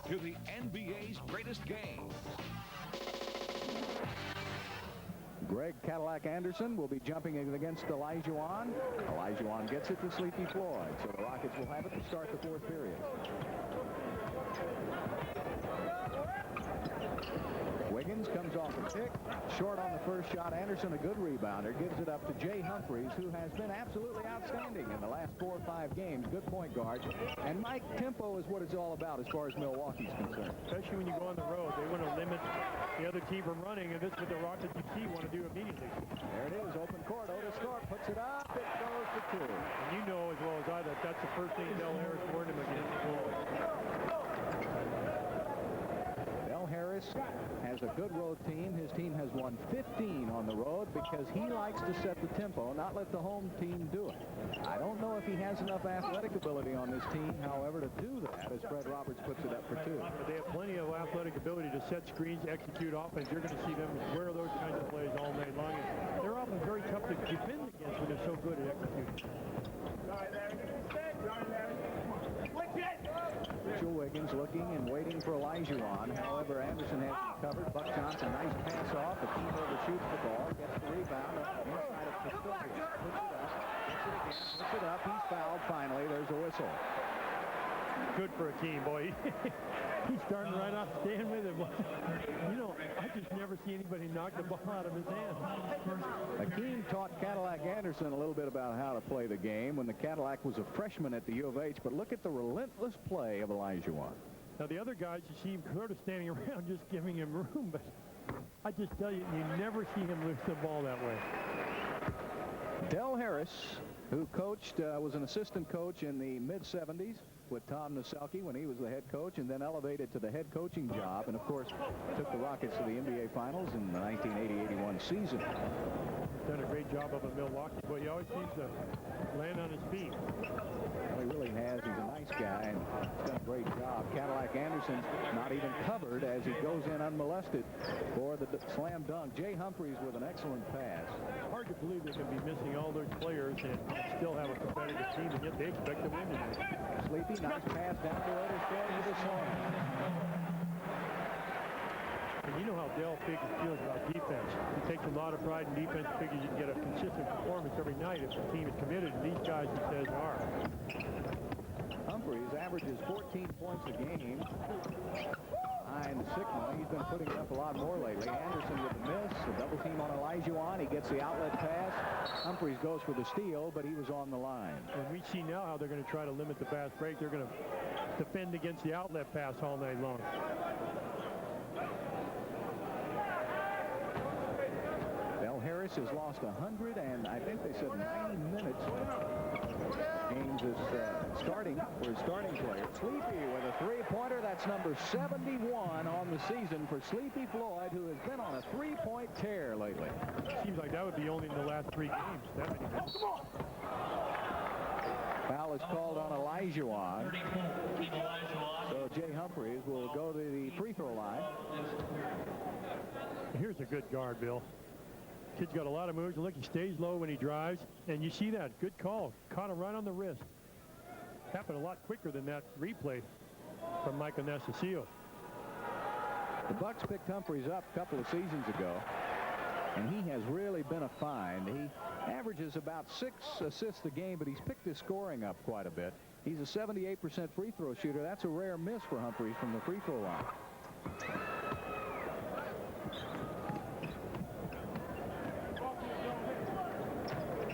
to the NBA's greatest games. Greg Cadillac Anderson will be jumping in against Olajuwon. Olajuwon gets it to Sleepy Floyd, so the Rockets will have it to start the fourth period. Wiggins comes off a pick, short on the first shot. Anderson, a good rebounder, gives it up to Jay Humphries, who has been absolutely outstanding in the last 4 or 5 games. Good point guard. And Mike, tempo is what it's all about as far as Milwaukee's concerned. Especially when you go on the road. They want to limit the other team from running, and this is what the Rockets you see want to do immediately. There it is, open court. Otis Thorpe puts it up. It goes for 2. And you know as well as I that that's the first thing Del Harris warned him against the ball. Del Harris has a good road team. His team has won 15 on the road because he likes to set the tempo, not let the home team do it. I don't know if he has enough athletic ability on this team, however, to do that, as Fred Roberts puts it up for 2. They have plenty of athletic ability to set screens, execute offense. You're going to see them wear those kinds of plays all night long. And they're often very tough to defend against when they're so good at executing. Mitchell Wiggins looking and waiting for Olajuwon. However, Anderson has it covered. Buck Johnson, nice pass off. The team overshoots the ball, gets the rebound inside of Pistorius. Puts it up. He's fouled finally. There's a whistle. Good for a team, boy. He's starting right off staying with him. You know, I just never see anybody knock the ball out of his hand. Hakeem taught Cadillac Anderson a little bit about how to play the game when the Cadillac was a freshman at the U of H, but look at the relentless play of Olajuwon. Now, the other guys, you see him sort of standing around just giving him room, but I just tell you, you never see him lose the ball that way. Del Harris, who coached, was an assistant coach in the mid-'70s with Tom Noselke when he was the head coach, and then elevated to the head coaching job, and of course took the Rockets to the NBA Finals in the 1980-81 season. Done a great job up in Milwaukee, but he always seems to land on his feet. Well, he really has. He's a nice guy, and he's done a great job. Cadillac Anderson's not even covered as he goes in unmolested for the slam dunk. Jay Humphries with an excellent pass. Hard to believe they can be missing all those players and still have a competitive team, and yet they expect to win tonight. Sleepy, nice pass down to Otis Thorpe with a slam. And you know how Del feels about defense. He takes a lot of pride in defense, figures you can get a consistent performance every night if the team is committed, and these guys, he says, are. Humphries averages 14 points a game. Behind Sigma, he's been putting up a lot more lately. Anderson with the miss, a double team on Olajuwon. He gets the outlet pass. Humphries goes for the steal, but he was on the line. And we see now how they're going to try to limit the fast break. They're going to defend against the outlet pass all night long. Del Harris has lost 100 and I think they said 90 minutes. James is starting for his starting player. Sleepy with a three-pointer. That's number 71 on the season for Sleepy Floyd, who has been on a three-point tear lately. Seems like that would be only in the last 3 games. That many games. Foul is called on Olajuwon. So Jay Humphries will go to the free throw line. Here's a good guard, Bill. Kid's got a lot of moves. Look, he stays low when he drives, and you see that. Good call. Caught him right on the wrist. Happened a lot quicker than that replay from Michael Nacasio. The Bucks picked Humphries up a couple of seasons ago, and he has really been a find. He averages about 6 assists a game, but he's picked his scoring up quite a bit. He's a 78% free throw shooter. That's a rare miss for Humphries from the free throw line.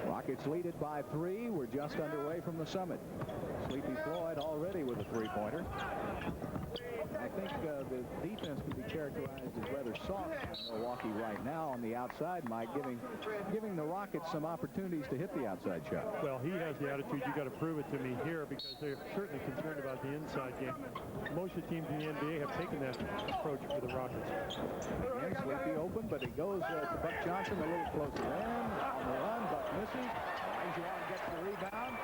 Rockets lead it by 3. We're just underway from the summit. Sleepy Floyd already with a three-pointer. I think the defense can be characterized as rather soft in Milwaukee right now on the outside, Mike, giving the Rockets some opportunities to hit the outside shot. Well, he has the attitude, you got to prove it to me here, because they're certainly concerned about the inside game. Most of the teams in the NBA have taken that approach for the Rockets. Again, Sleepy open, but he goes to Buck Johnson a little closer in. On the run, Buck misses. Olajuwon gets the rebound.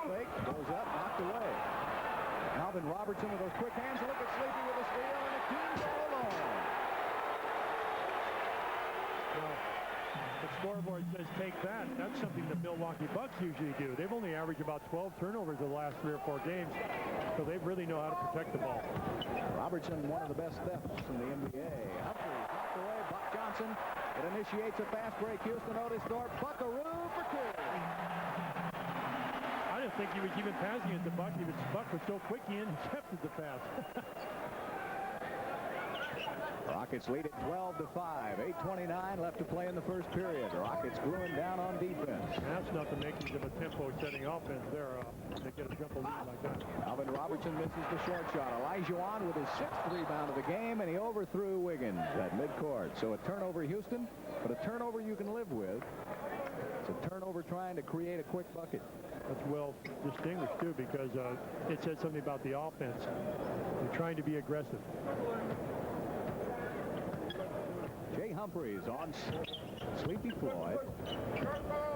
Fake, goes up, knocked away. Alvin Robertson with those quick hands. Look at Sleepy with a steal, and the Kings all alone. Well, the scoreboard says take that. That's something the Milwaukee Bucks usually do. They've only averaged about 12 turnovers the last 3 or 4 games, so they really know how to protect the ball. Robertson, one of the best thefts in the NBA. Humphries knocked away. Buck Johnson. It initiates a fast break. Houston, Otis Thorpe, Buckaroo for 2. I didn't think he was even passing it to Buck. Buck was so quick he intercepted the pass. Rockets lead it 12-5. 8:29 left to play in the first period. Rockets gluing down on defense. That's not the makings of a tempo-setting offense there. They get a jump lead like that. Alvin Robertson misses the short shot. Olajuwon with his 6th rebound of the game, and he overthrew Wiggins at midcourt. So a turnover, Houston, but a turnover you can live with. It's a turnover trying to create a quick bucket. That's well distinguished, too, because it said something about the offense. They're trying to be aggressive. Jay Humphries on Sleepy Floyd.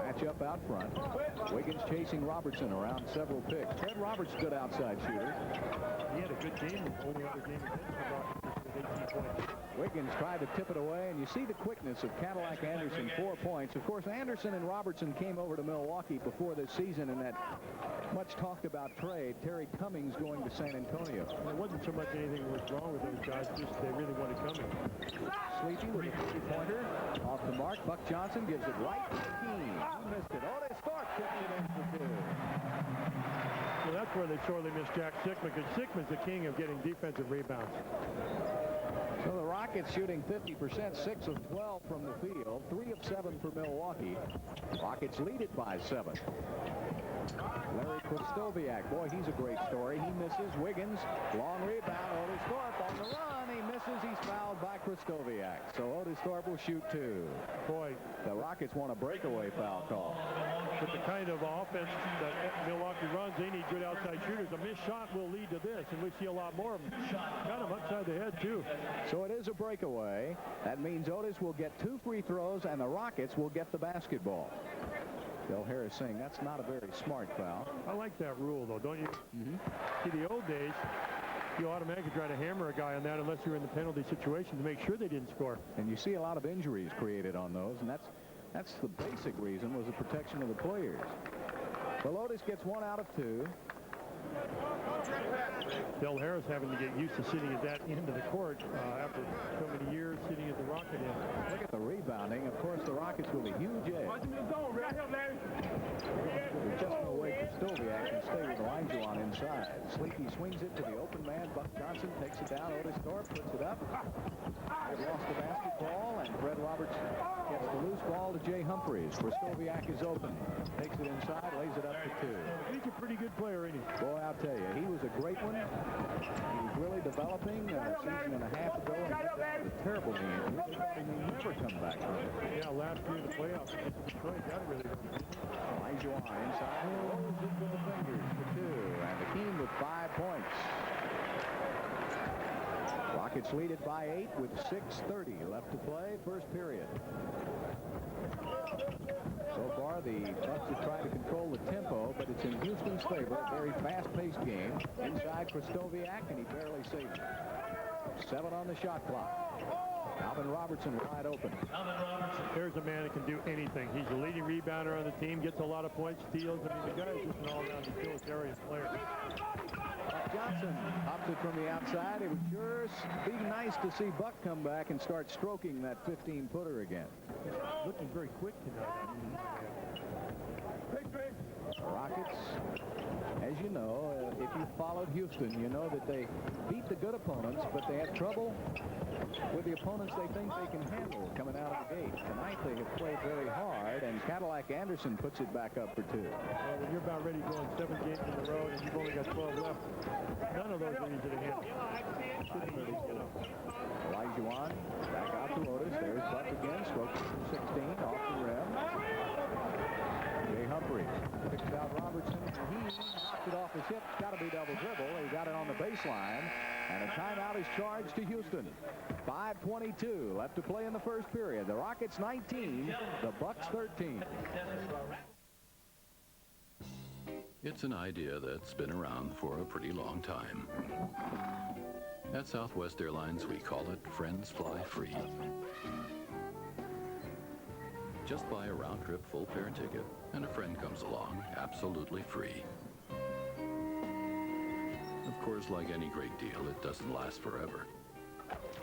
Match up out front. Wiggins chasing Robertson around several picks. Fred Roberts, good outside shooter. He had a good game. The only other game against Robertson with 18 points. Wiggins tried to tip it away, and you see the quickness of Cadillac Anderson, 4 points. Of course, Anderson and Robertson came over to Milwaukee before this season in that much talked about trade. Terry Cummings going to San Antonio. There wasn't so much anything was wrong with those guys, just they really wanted Cummings. Sleepy with a 3-pointer off the mark. Buck Johnson gives it right to Keene. He missed it. Otis Thorpe tipped it in for 2. Well, that's where they sorely missed Jack Sickman, because Sickman's the king of getting defensive rebounds. So the Rockets shooting 50%, 6 of 12 from the field, 3 of 7 for Milwaukee. Rockets lead it by 7. Larry Kristoviak, boy, he's a great story. He misses. Wiggins, long rebound. Otis Thorpe on the run. He misses. He's fouled by Kristoviak. So Otis Thorpe will shoot 2. Boy, the Rockets want a breakaway foul call. With the kind of offense that Milwaukee runs, they need good outside shooters. A missed shot will lead to this, and we see a lot more of them. Got him upside the head, too. So it is a breakaway. That means Otis will get 2 free throws, and the Rockets will get the basketball. Del Harris saying that's not a very smart foul. I like that rule, though, don't you? See, the old days, you automatically try to hammer a guy on that unless you're in the penalty situation to make sure they didn't score. And you see a lot of injuries created on those, and that's the basic reason, was the protection of the players. Well, Otis gets 1 out of 2. Del Harris having to get used to sitting at that end of the court after so many years sitting at the Rocket end. Look at the rebounding. Of course, the Rockets with a huge edge. There's just no way Kristoviak can stay with Olajuwon inside. Sleepy swings it to the open man. Buck Johnson takes it down. Otis Thorpe puts it up. They've lost the basketball, and Fred Roberts gets the loose ball to Jay Humphries. Kristoviak is open. Takes it inside, lays it up for 2. He's a pretty good player, isn't he? Boy, I'll tell you, he was a great one. He was really developing a season and a half ago, and he had a terrible knee injury. He may never come back from it. Yeah, last year in the playoffs against Detroit, that really hurt. Olajuwon inside, rolls it with the fingers for 2, and the Keene with 5 points. Rockets lead it by 8 with 6:30 left to play, first period. So far, the Bucks have tried to control the tempo, but it's in Houston's favor. A very fast-paced game. Inside Kristoviak, and he barely saves it. 7 on the shot clock. Alvin Robertson wide open. There's a man that can do anything. He's the leading rebounder on the team, gets a lot of points, steals. I mean, the guy is just an all-around utilitarian player. Buck Johnson pops it from the outside. It would sure be nice to see Buck come back and start stroking that 15-footer again. Looking very quick tonight. Rockets, as you know, if you followed Houston, you know that they beat the good opponents, but they have trouble with the opponents they think they can handle coming out of the gate. Tonight they have played very hard, and Cadillac Anderson puts it back up for 2. Well, when you're about ready going 7 games in a row and you've only got 12 left, none of those are easy to handle. Olajuwon back out to Otis. There's Buck again, strokes from 16 off the rim. Jay Humphries picks out Robertson. He knocked it off his hip. Got to be double dribble. He got it on the baseline. And a timeout is charged to Houston. 5:22 left to play in the first period. The Rockets 19, the Bucks 13. It's an idea that's been around for a pretty long time. At Southwest Airlines, we call it Friends Fly Free. Just buy a round-trip full-fare ticket, and a friend comes along absolutely free. Of course, like any great deal, it doesn't last forever.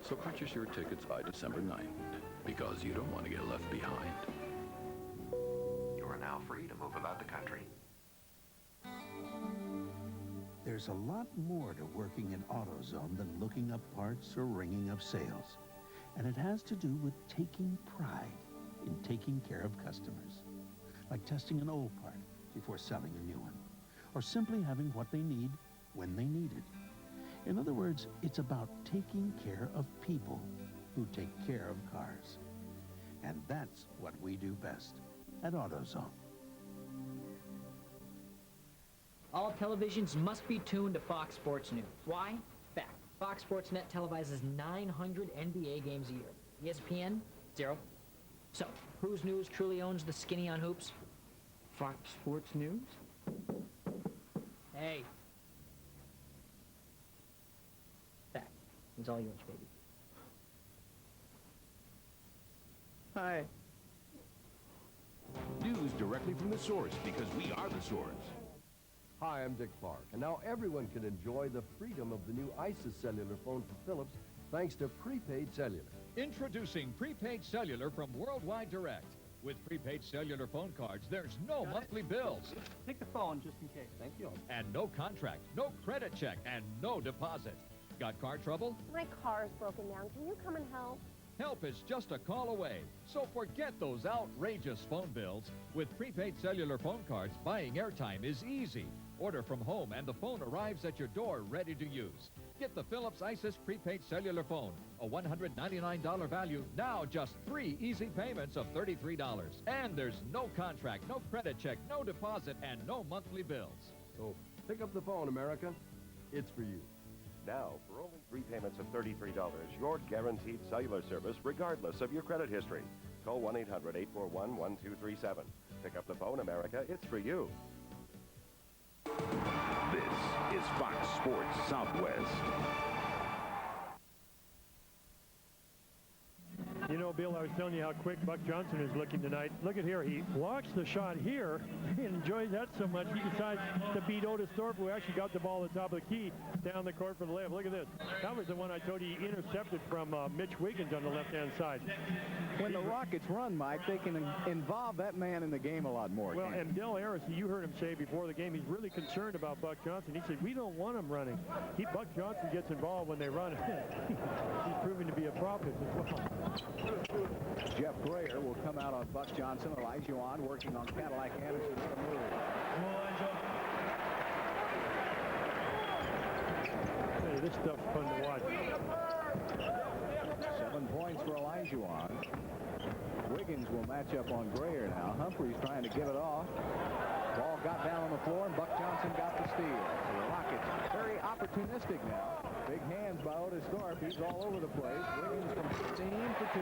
So purchase your tickets by December 9th, because you don't want to get left behind. You are now free to move about the country. There's a lot more to working in AutoZone than looking up parts or ringing up sales. And it has to do with taking pride in taking care of customers. Like testing an old part before selling a new one. Or simply having what they need when they need it. In other words, it's about taking care of people who take care of cars. And that's what we do best at AutoZone. All televisions must be tuned to Fox Sports News. Why? Fact. Fox Sports Net televises 900 NBA games a year. ESPN? 0. So, whose news truly owns the skinny on hoops? Fox Sports News? Hey. Fact. It's all yours, baby. Hi. News directly from the source, because we are the source. Hi, I'm Dick Clark, and now everyone can enjoy the freedom of the new ISIS cellular phone from Philips thanks to prepaid cellular. Introducing prepaid cellular from Worldwide Direct. With prepaid cellular phone cards, there's no monthly bills. Take the phone just in case. Thank you. And no contract, no credit check, and no deposit. Got car trouble? My car's broken down. Can you come and help? Help is just a call away. So forget those outrageous phone bills. With prepaid cellular phone cards, buying airtime is easy. Order from home and the phone arrives at your door ready to use. Get the Philips ISIS prepaid cellular phone. A $199 value, now just 3 easy payments of $33. And there's no contract, no credit check, no deposit, and no monthly bills. So pick up the phone, America. It's for you. Now, for only 3 payments of $33, you're guaranteed cellular service regardless of your credit history. Call 1-800-841-1237. Pick up the phone, America. It's for you. This is Fox Sports Southwest. You know, Bill, I was telling you how quick Buck Johnson is looking tonight. Look at here. He blocks the shot here. He enjoys that so much. He decides to beat Otis Thorpe, who actually got the ball at the top of the key down the court for the layup. Look at this. That was the one I told you he intercepted from Mitch Wiggins on the left-hand side. When the Rockets run, Mike, they can involve that man in the game a lot more. Well, and Del Harris, you heard him say before the game, he's really concerned about Buck Johnson. He said, we don't want him running. Buck Johnson gets involved when they run. He's proving to be a prophet as well. Jeff Grayer will come out on Buck Johnson. Olajuwon working on Cadillac Anderson. What a move. Hey, this stuff's fun to watch. 7 points for Olajuwon. Wiggins will match up on Grayer now. Humphreys trying to give it off. Ball got down on the floor, and Buck Johnson got the steal. So the Rockets very opportunistic now. Big hands by Otis Thorpe. He's all over the place. Wiggins from 15 for 2.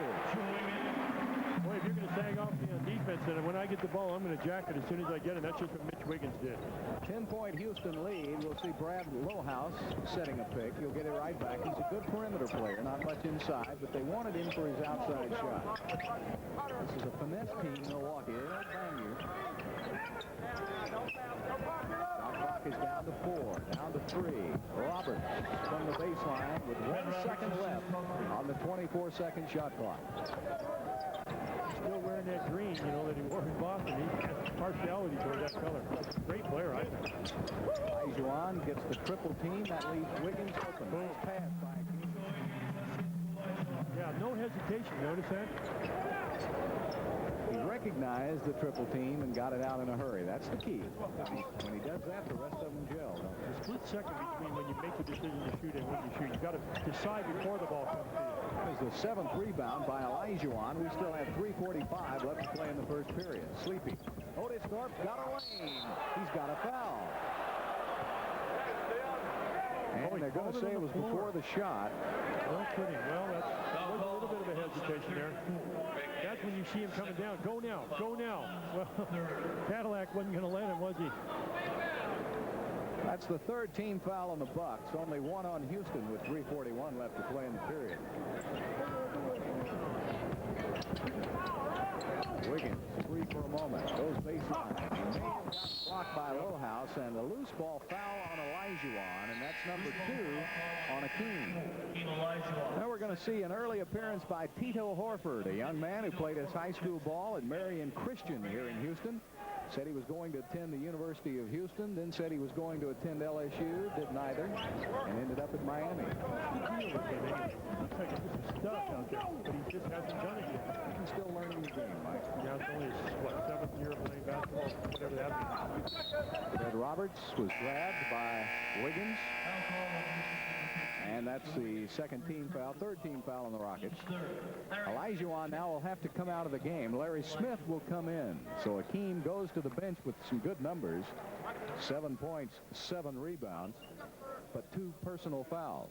Boy, if you're going to sag off me on defense, then when I get the ball, I'm going to jack it as soon as I get it. That's just what Mitch Wiggins did. 10-point Houston lead. We'll see Brad Lowhouse setting a pick. He'll get it right back. He's a good perimeter player, not much inside, but they wanted him for his outside shot. This is a finesse team, Milwaukee. They don't bang you. Shot clock is down to 4, down to 3. Roberts from the baseline with 1 second left on the 24-second shot clock. Still wearing that green, you know, that he wore in Boston. He has partiality toward that color. Great player, I think. Olajuwon gets the triple team. That leaves Wiggins open. Boom. Pass by King. Yeah, no hesitation. Notice that? He recognized the triple team and got it out in a hurry. That's the key. When he does that, the rest of them gel. The split second between when you make the decision to shoot and when you shoot. You've got to decide before the ball comes to you. That is the 7th rebound by Olajuwon. We still have 3:45 left to play in the first period. Sleepy. Otis Thorpe got a lane. He's got a foul. And they're going to say it was before the shot. No kidding. Well, that was a little bit of a hesitation there. That's when you see him coming down. Go now. Go now. Well, Cadillac wasn't going to let him, was he? That's the 3rd team foul on the Bucks. Only 1 on Houston with 3:41 left to play in the period. Wiggins, free for a moment, goes baseline. He may have got blocked by Lohaus, and a loose ball foul on Olajuwon, and that's number 2 on Akeem. Now we're going to see an early appearance by Tito Horford, a young man who played his high school ball at Marion Christian here in Houston. Said he was going to attend the University of Houston, then said he was going to attend LSU, did neither, and ended up at Miami. Looks like it's just a stuff out there, but he just hasn't done it yet. He's still learning the game, Mike. Yeah, it's only his, what, 7th year of playing basketball, whatever that means. Fred Roberts was grabbed by Wiggins. And that's the second team foul, third team foul on the Rockets. Olajuwon now will have to come out of the game. Larry Smith will come in. So Akeem goes to the bench with some good numbers. 7 points, 7 rebounds, but 2 personal fouls.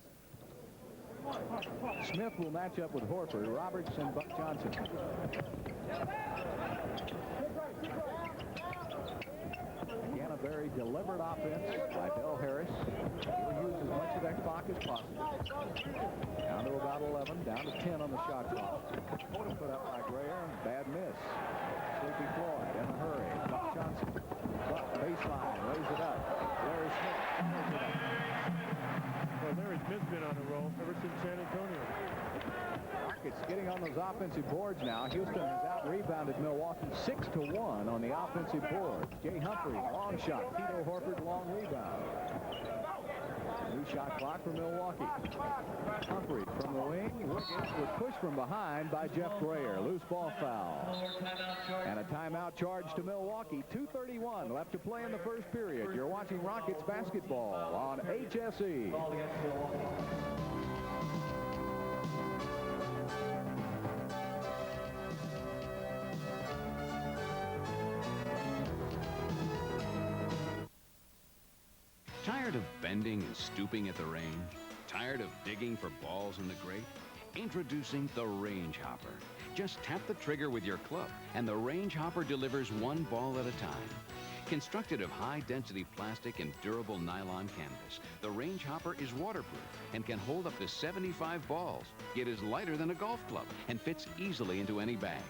Smith will match up with Horford, Roberts, and Buck Johnson. Again, a very deliberate offense by Del Harris. He'll use as much of that clock as possible. Down to about 11, down to 10 on the shot clock. Put up by Grayer, bad miss. Sleepy Floyd in a hurry. Buck Johnson. Buck baseline, lays it up. Larry Smith lays it up. Well, Larry Smith's been on a roll ever since San Antonio. Rockets getting on those offensive boards now. Houston has out-rebounded Milwaukee 6-1 on the offensive board. Jay Humphrey, long shot. Tito Horford, long rebound. New shot clock for Milwaukee. Humphrey from the wing. Wiggins was pushed from behind by Jeff Grayer. Loose ball foul. And a timeout charge to Milwaukee. 2:31 left to play in the first period. You're watching Rockets basketball on HSE. Tired of bending and stooping at the range? Tired of digging for balls in the grate? Introducing the Range Hopper. Just tap the trigger with your club, and the Range Hopper delivers one ball at a time. Constructed of high-density plastic and durable nylon canvas, the Range Hopper is waterproof and can hold up to 75 balls. It is lighter than a golf club and fits easily into any bag.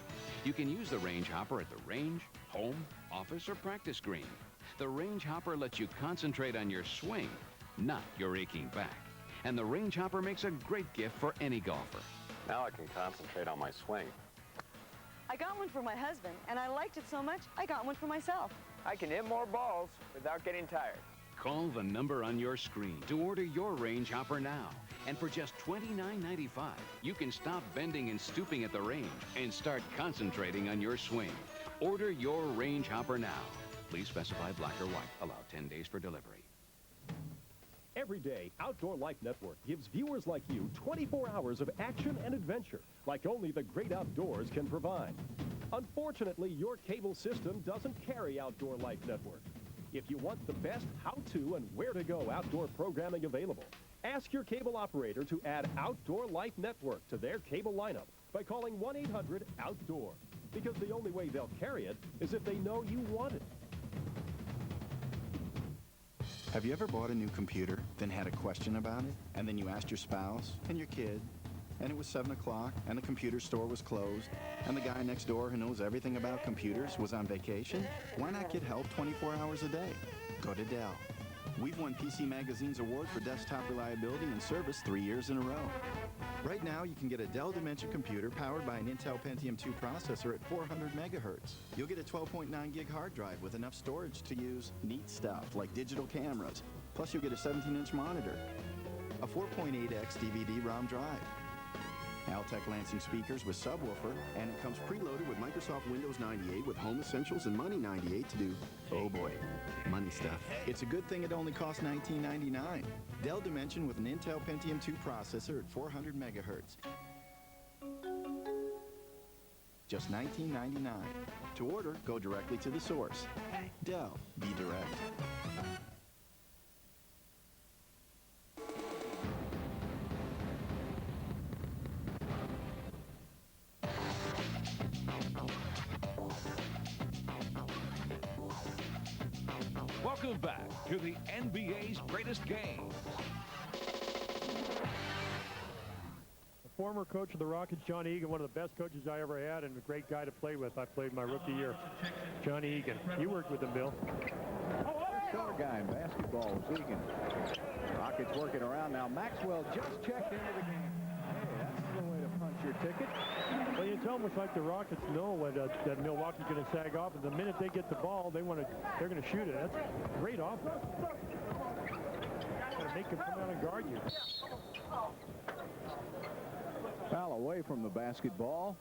You can use the Range Hopper at the range, home, office, or practice green. The Range Hopper lets you concentrate on your swing, not your aching back. And the Range Hopper makes a great gift for any golfer. Now I can concentrate on my swing. I got one for my husband, and I liked it so much, I got one for myself. I can hit more balls without getting tired. Call the number on your screen to order your Range Hopper now. And for just $29.95, you can stop bending and stooping at the range and start concentrating on your swing. Order your Range Hopper now. Please specify black or white. Allow 10 days for delivery. Every day, Outdoor Life Network gives viewers like you 24 hours of action and adventure like only the great outdoors can provide. Unfortunately, your cable system doesn't carry Outdoor Life Network. If you want the best how-to and where-to-go outdoor programming available, ask your cable operator to add Outdoor Life Network to their cable lineup by calling 1-800-OUTDOOR. Because the only way they'll carry it is if they know you want it. Have you ever bought a new computer, then had a question about it, and then you asked your spouse and your kid, and it was 7 o'clock, and the computer store was closed, and the guy next door who knows everything about computers was on vacation? Why not get help 24 hours a day? Go to Dell. We've won PC Magazine's award for desktop reliability and service 3 years in a row. Right now, you can get a Dell Dimension computer powered by an Intel Pentium 2 processor at 400 megahertz. You'll get a 12.9 gig hard drive with enough storage to use neat stuff like digital cameras. Plus, you'll get a 17-inch monitor, a 4.8x DVD-ROM drive, Altec Lansing speakers with subwoofer, and it comes preloaded with Microsoft Windows 98 with Home Essentials and Money 98 to do, oh boy, money stuff. It's a good thing it only costs $19.99. Dell Dimension with an Intel Pentium 2 processor at 400 megahertz. Just $19.99. To order, go directly to the source. Dell, be direct. Welcome back to the NBA's greatest game. former coach of the Rockets, John Egan, one of the best coaches I ever had and a great guy to play with. I played my rookie year. Johnny Egan. You worked with him, Bill. Short guy in basketball was Egan. Rockets working around now. Maxwell just checked into the game. Hey, that's the way to punch your ticket. Well, it's almost like the Rockets know that Milwaukee's going to sag off, and the minute they get the ball, they're going to shoot it. That's great offense. Got to make them come out and guard you. Foul away from the basketball.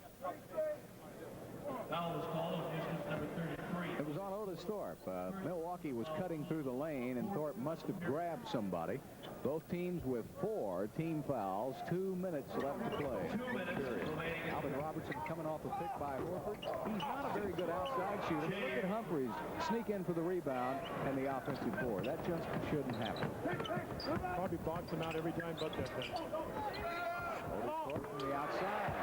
Foul was called on Houston's number 33. It was on Otis Thorpe. Milwaukee was cutting through the lane, and Thorpe must have grabbed somebody. Both teams with 4 team fouls. 2 minutes left to play. 2 minutes remaining. Alvin Robertson coming off a pick by Horford. He's not a very good outside shooter. Look at Humphreys sneak in for the rebound and the offensive board. That just shouldn't happen. Probably box him out every time but that time. Otis Thorpe from the outside.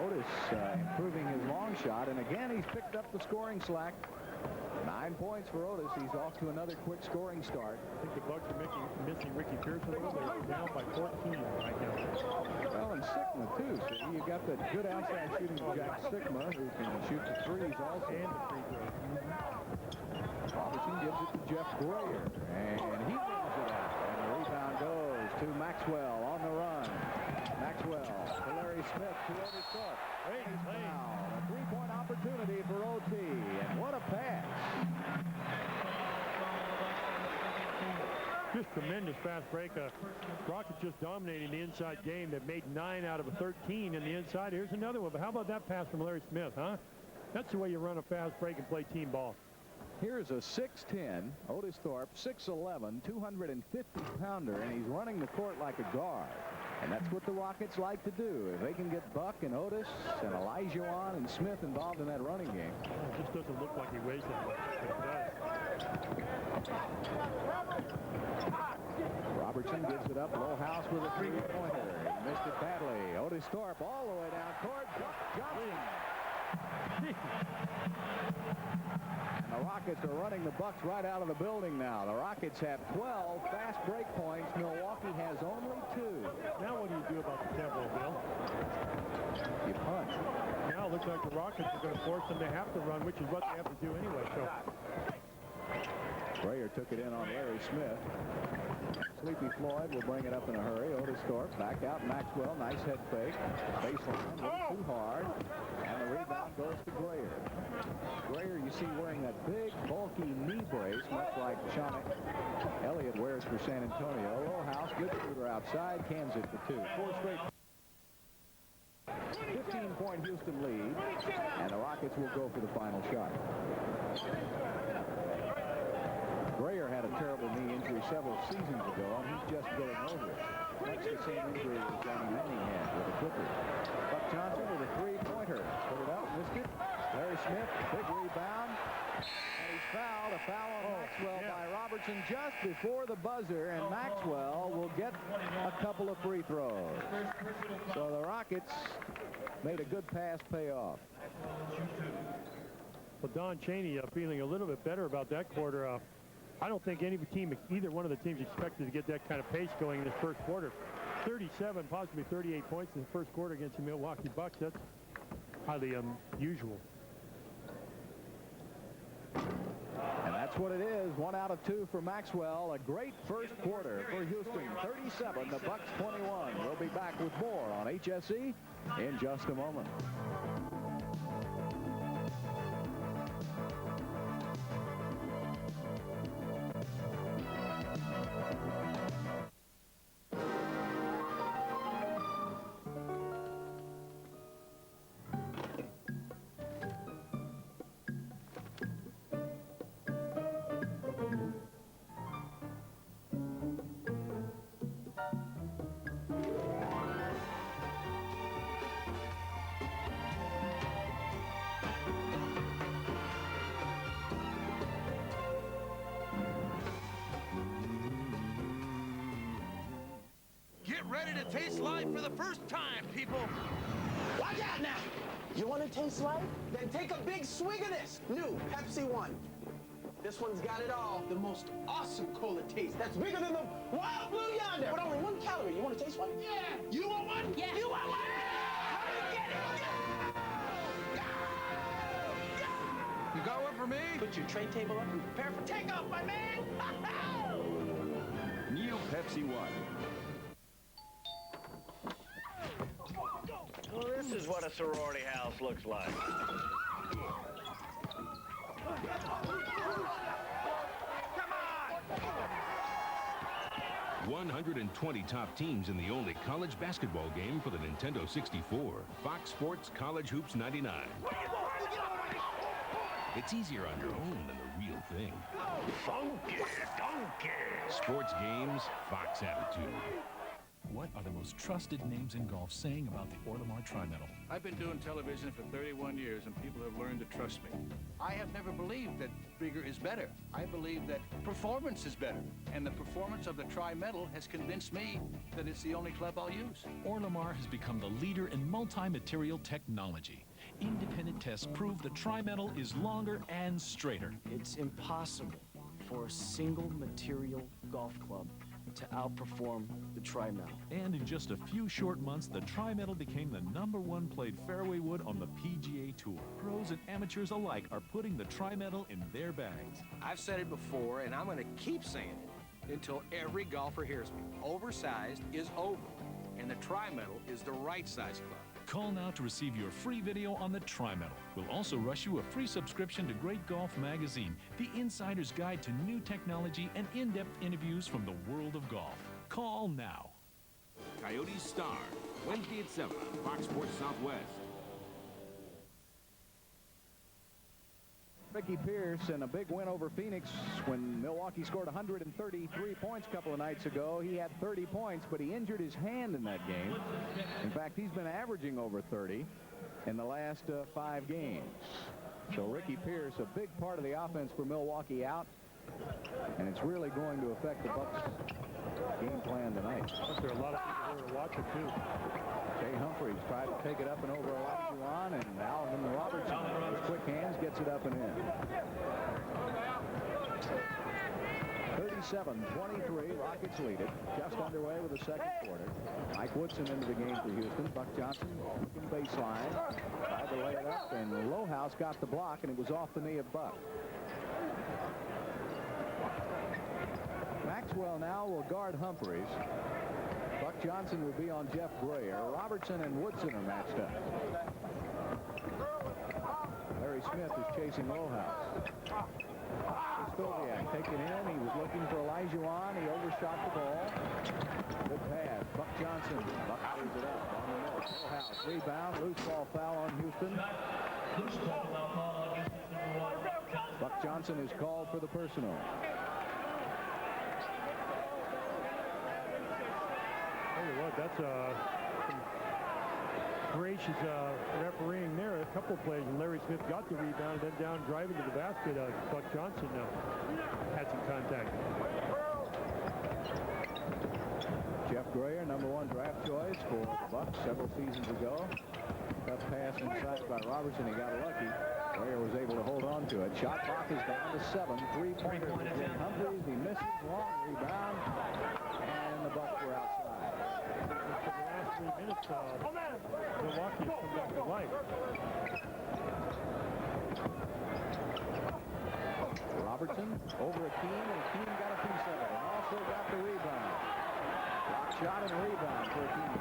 Otis improving his long shot, and again he's picked up the scoring slack. 9 points for Otis. He's off to another quick scoring start. I think the Bucks are missing Ricky Pierce a little. They're down by 14 right now. Well, and Sigma too. So you got the good outside shooting Jack Sigma, who can shoot the threes also. And the free throws. Robertson gives it to Jeff Grayer, and he brings it out. And the rebound goes to Maxwell on the run. Maxwell to Larry Smith to Otis Thorpe. Foul. A three-point opportunity for OT, and what a pass. Just tremendous fast break. Rockets just dominating the inside game. They've made 9 out of 13 in the inside. Here's another one. But how about that pass from Larry Smith, huh? That's the way you run a fast break and play team ball. Here's a 6'10", Otis Thorpe, 6'11", 250-pounder, and he's running the court like a guard. And that's what the Rockets like to do. If they can get Buck and Otis and Olajuwon and Smith involved in that running game. It just doesn't look like he weighs that much, but it does. Robertson gives it up. Low house with a three-pointer. He missed it badly. Otis Thorpe all the way down court. Buck Johnson. And the Rockets are running the Bucks right out of the building now. The Rockets have 12 fast break points. Milwaukee has only 2. Now what do you do about the tempo, Bill? You punt. Now it looks like the Rockets are going to force them to have to run, which is what they have to do anyway. So Grayer took it in on Larry Smith. Sleepy Floyd will bring it up in a hurry. Otis Thorpe back out. Maxwell, nice head fake. Baseline, a little too hard. And the rebound goes to Grayer. Grayer, you see, wearing that big, bulky knee brace, much like Sean Elliott wears for San Antonio. Low house, good shooter outside, cans it for 2. 4 straight. 15-point Houston lead, and the Rockets will go for the final shot. Grayer had a terrible knee injury several seasons ago, and he's just getting over it. That's the same injury that Johnny Manning had with the Clippers. Buck Johnson with a three-pointer. Put it up, missed it. Larry Smith, big rebound. And he's fouled. A foul on Maxwell by Robertson just before the buzzer, and Maxwell will get a couple of free throws. So the Rockets made a good pass pay off. Well, Don Chaney feeling a little bit better about that quarter. I don't think either one of the teams expected to get that kind of pace going in this first quarter. 37, possibly 38 points in the first quarter against the Milwaukee Bucks. That's highly unusual. And that's what it is. 1 out of 2 for Maxwell. A great first quarter for Houston. 37, the Bucks 21. We'll be back with more on HSE in just a moment. Get ready to taste life for the first time, people. Watch out now. You want to taste life? Then take a big swig of this new Pepsi One. This one's got it all. The most awesome cola taste. That's bigger than the Wild Blue Yonder. But only 1 calorie. You want to taste one? Yeah. You want one? Yeah. You want one? Come and get it. You got one for me? Put your tray table up and prepare for takeoff, my man. New Pepsi One. Well, this is what a sorority house looks like. 120 top teams in the only college basketball game for the Nintendo 64. Fox Sports College Hoops 99. It's easier on your own than the real thing. Funky, donkey. Sports games, Fox attitude. What are the most trusted names in golf saying about the Orlemar Tri-Metal? I've been doing television for 31 years, and people have learned to trust me. I have never believed that bigger is better. I believe that performance is better. And the performance of the Tri-Metal has convinced me that it's the only club I'll use. Orlemar has become the leader in multi-material technology. Independent tests prove the Tri-Metal is longer and straighter. It's impossible for a single material golf club to outperform the Tri-Metal. And in just a few short months, the Tri-Metal became the #1 played fairway wood on the PGA Tour. Pros and amateurs alike are putting the Tri-Metal in their bags. I've said it before, and I'm going to keep saying it until every golfer hears me. Oversized is over, and the Tri-Metal is the right size club. Call now to receive your free video on the Tri-Metal. We'll also rush you a free subscription to Great Golf Magazine, the insider's guide to new technology and in-depth interviews from the world of golf. Call now. Coyotes Star, Wednesday at 7 on Fox Sports Southwest. Ricky Pierce and a big win over Phoenix when Milwaukee scored 133 points a couple of nights ago. He had 30 points, but he injured his hand in that game. In fact, he's been averaging over 30 in the last 5 games. So Ricky Pierce, a big part of the offense for Milwaukee out, and it's really going to affect the Bucks' game plan tonight. There are a lot of people here to watch it, too. Jay Humphreys tried to take it up and over Olajuwon, and Alvin Robertson with quick hands gets it up and in. 37-23, Rockets lead it. Just underway with the second quarter. Mike Woodson into the game for Houston. Buck Johnson looking baseline. Tried to lay it up, and Lohaus got the block, and it was off the knee of Buck. Maxwell now will guard Humphreys. Buck Johnson will be on Jeff Grayer. Robertson and Woodson are matched up. Larry Smith is chasing Lohaus. Stoviak taking in. He was looking for Olajuwon. He overshot the ball. Good pass. Buck Johnson. Buck clears it up on the middle. Lohaus rebound. Loose ball foul on Houston. Buck Johnson is called for the personal. What, that's some gracious refereeing there. A couple of plays, and Larry Smith got the rebound, then down driving to the basket. Buck Johnson had some contact. Jeff Grayer, #1 draft choice for the Bucks several seasons ago. Tough pass inside by Robertson. He got lucky. Grayer was able to hold on to it. Shot clock is down to 7. Three-pointer for Humphreys. He misses. Long rebound. And the Bucks were outside. For the last 3 minutes, Milwaukee has come back to life. Robertson over Akeem, and Akeem got a piece of it, and also got the rebound. Block shot and rebound for Akeem.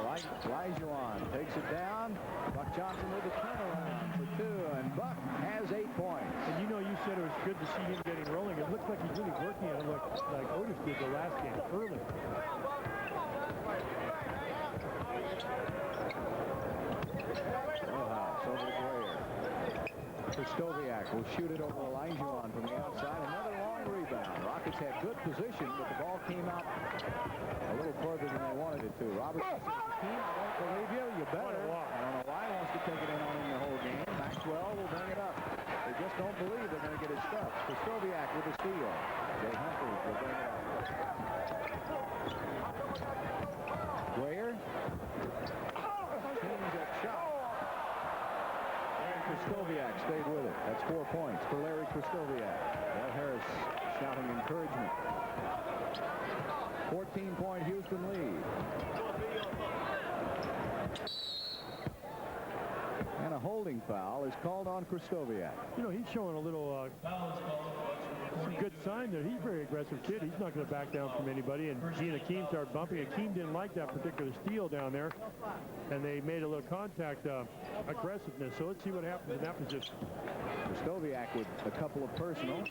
Olajuwon takes it down. Buck Johnson with a turnaround for 2, and Buck has 8 points. And you know, you said it was good to see him getting rolling. It looks like he's really working at it like Otis did the last game early. Lohaus over to Grayer. Stoviak will shoot it over Olajuwon from the outside. Another long rebound. Rockets had good position, but the ball came out a little further than they wanted it to. Robertson says, Akeem, I don't believe you. You better. I don't know why he wants to take it in on him the whole game. Maxwell will bring it up. They just don't believe they're going to get his stuff. Stoviak with the steal. Jay Humphreys will bring it up. Grayer. Change that shot. And Kristoviak stayed with it. That's 4 points for Larry Kristoviak. Del Harris shouting encouragement. 14-point Houston lead. And a holding foul is called on Kristoviak. You know, he's showing a little some good sign that he's a very aggressive kid. He's not going to back down from anybody. And he and Akeem started bumping. Akeem didn't like that particular steal down there, and they made a little contact aggressiveness. So let's see what happens in that position. Kristoviak with a couple of personals.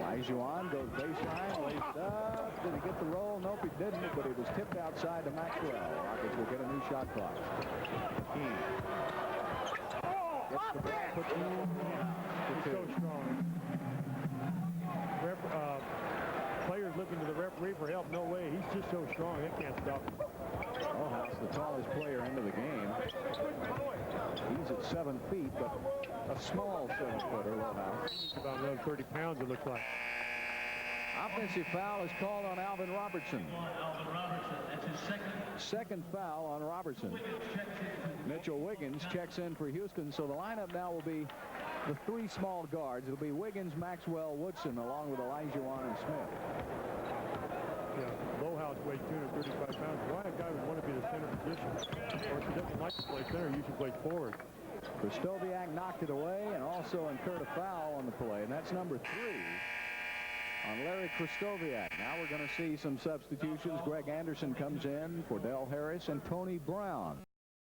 Olajuwon goes baseline, lays it up. Did he get the roll? Nope, he didn't, but he was tipped outside to Maxwell. Rockets will get a new shot clock. Akeem gets the ball, puts it in. He's so strong. Players looking to the referee for help. No way. He's just so strong. They can't stop him. Lohaus, the tallest player into the game. He's at 7 feet, but a small 7-footer, Lohaus. He's about another 30 pounds, it looks like. Offensive foul is called on Alvin Robertson. That's his second foul on Robertson. Mitchell Wiggins checks in for Houston, so the lineup now will be the 3 small guards. It'll be Wiggins, Maxwell, Woodson, along with Olajuwon and Smith. Yeah, Lohaus weighs 235 pounds. Why a guy would want to be the center position? Or if he doesn't like to play center, he usually plays forward. Kristoviak knocked it away and also incurred a foul on the play, and that's number 3 on Larry Kristoviak. Now we're going to see some substitutions. Greg Anderson comes in for Del Harris and Tony Brown.